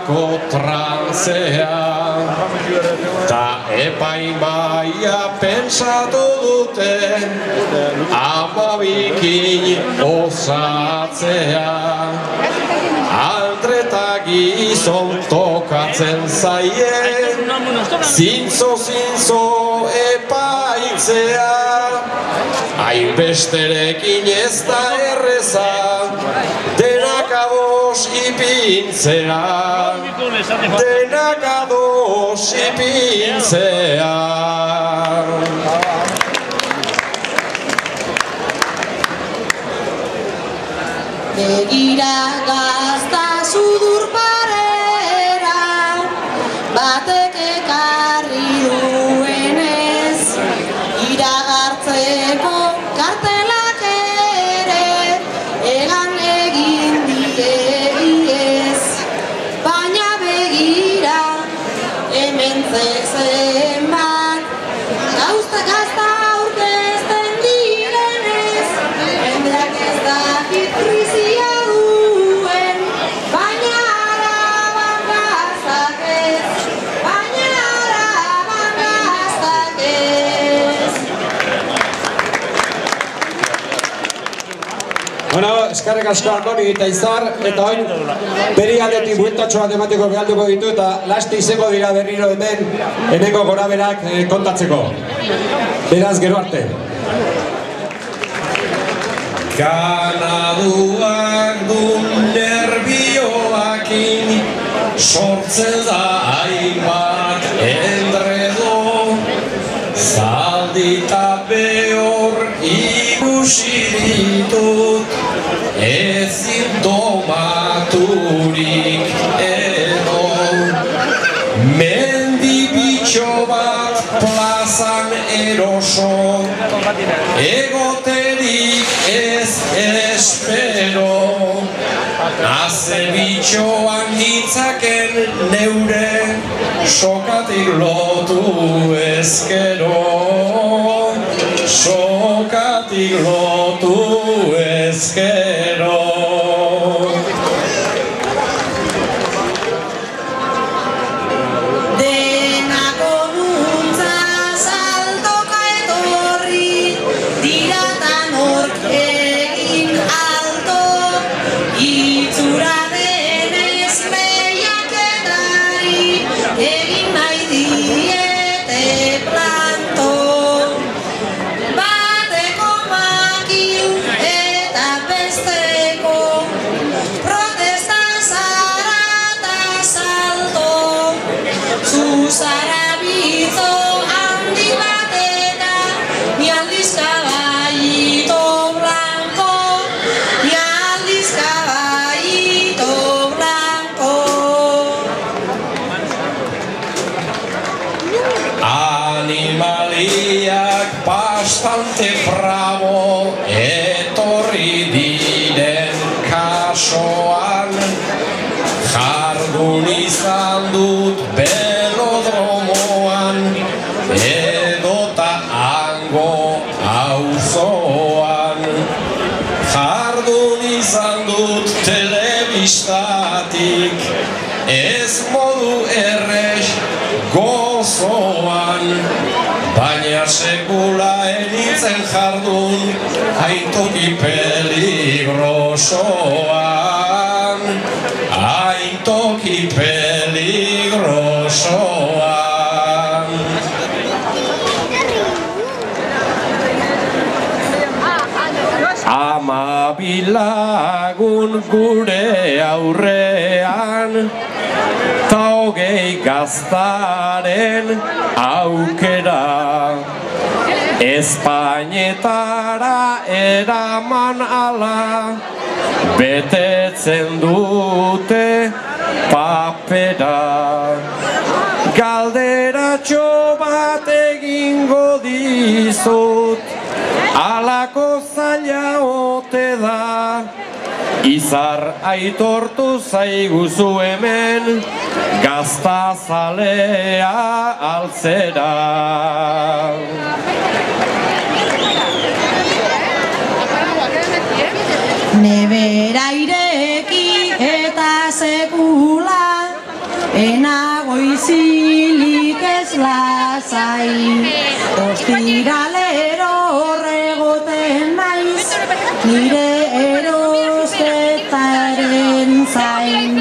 Nolako trantzea ta epaimaia pentsatu dute amabikin osatzea aldreta gizon tokatzen zaie zintzo epaitzea hainbesterekin ez da erreza denak ados ipintzea denak ados ipintzea Begira gazta sudur parera batek ekarri duenez iragartzeko kartelak ere egan egin diez baina begira hemen zenbat gazta aurkezten direnez jendeak ez dakit krizia duen baina araban gaztak ez Bueno, eskarrik asko Andoni eta Izar, eta oin beri aldetik bueltatxo bat emateko behalduko ditu eta laste izango dira berriro hemen eneko goraberak kontatzeko. Beraz, gero arte. Ganaduak du nerbioakin sortzen da hainbat endredo zaldita behor ikusi ditut ezin domaturik edo mendibitxo bat plazan eroso egoterik ez espero naze bitxoan nitzaken neure sokatik lotu ezkero sokatik lotu ezkero bastante bravo etorri diren kasoan jardun izan dut belodromoan edota hango auzoan jardun izan dut telebistatik ez modu errez gozoan baina sekula eritzen jardun haintoki peligrosoan haintoki peligrosoan Ama bilagun gure aurrean ta hogei gaztaren aukera Espainetara eraman ala betetzen dute papera galderatxo bat egingo dizut alako zaila ote da Izar aitortu zaiguzu hemen gaztazalea altzera Nebera ireki eta sekula lasai, ostiralero horregoten naiz, nire erosketaren zain.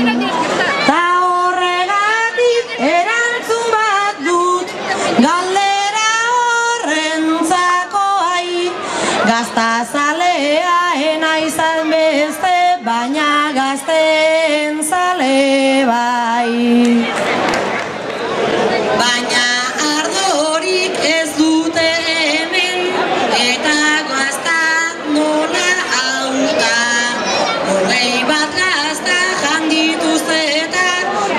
Ta horregatik erantzun bat dut, galdera horrentzako ai, gaztazalea enaiz beste, baina gazten zale bai. Baina ardorik ez dute hemen, eta gazta nola hauta. 21 gazta jandituzte eta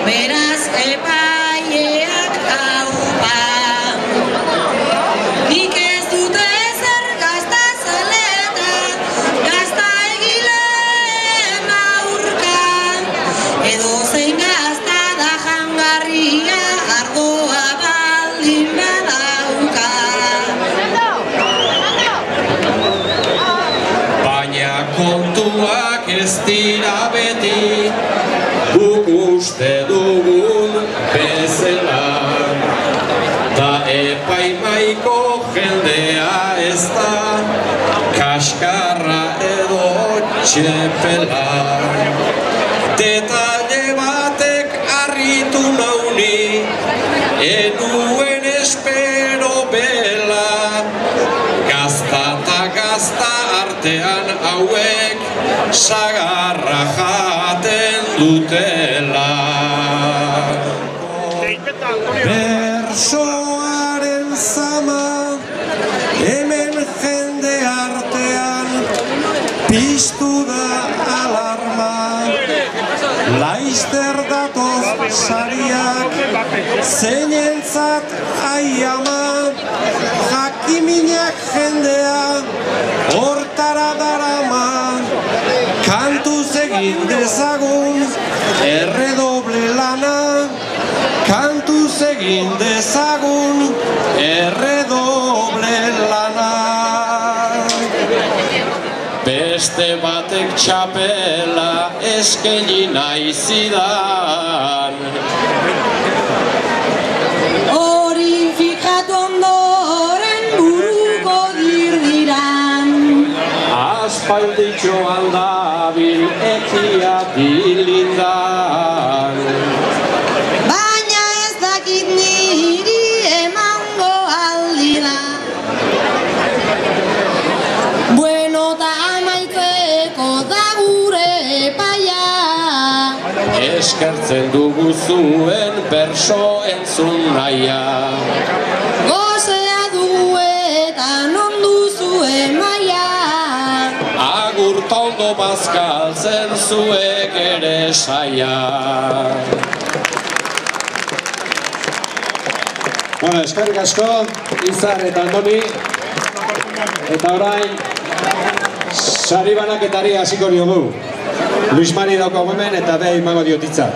beraz epaileak haupa. Nik ez dute ezer gazta zaleta, gazta egileen aurka. Edozein gazta da jangarria, ardoa baldin badauka. Baina kontuak ez dira beti, guk uste dugun bezala. Ta epaimaiko jendea ez da, kaskarra edo txepela. Detalle batek harritu nauni, enuen espero bela. Gazta eta gazta artean hauek, sagarra jaten dutela. Bersoaren zama, hemen jende artean, piztu da alarma. Laizter datoz sariak, zeinentzat aiama, jakiminak jendea, hortara darama. Kantuz egin dezagun, erredoble lana, kantuz egin dezagun, erredoble lana. Beste batek txapela eskeni nahi zidan. Hori fikatu ondoren buruko dirdiran. Aspalditxo aldabil ekia dilindan. Baina ez dakit niri emango aldira. Bueno ta amaitzeko da gure epaia. Eskertzen dugu zuen berso entzun naia. Gozea dugu eta non duzue maia. Agurta ondo bazkaltzen zuek ere saia. Bueno, eskerrik asko, Izar eta Andoni. Eta orain, sari banaketari hasiko diogu. Luis Mari daukagu hemen eta behi emango diot hitza.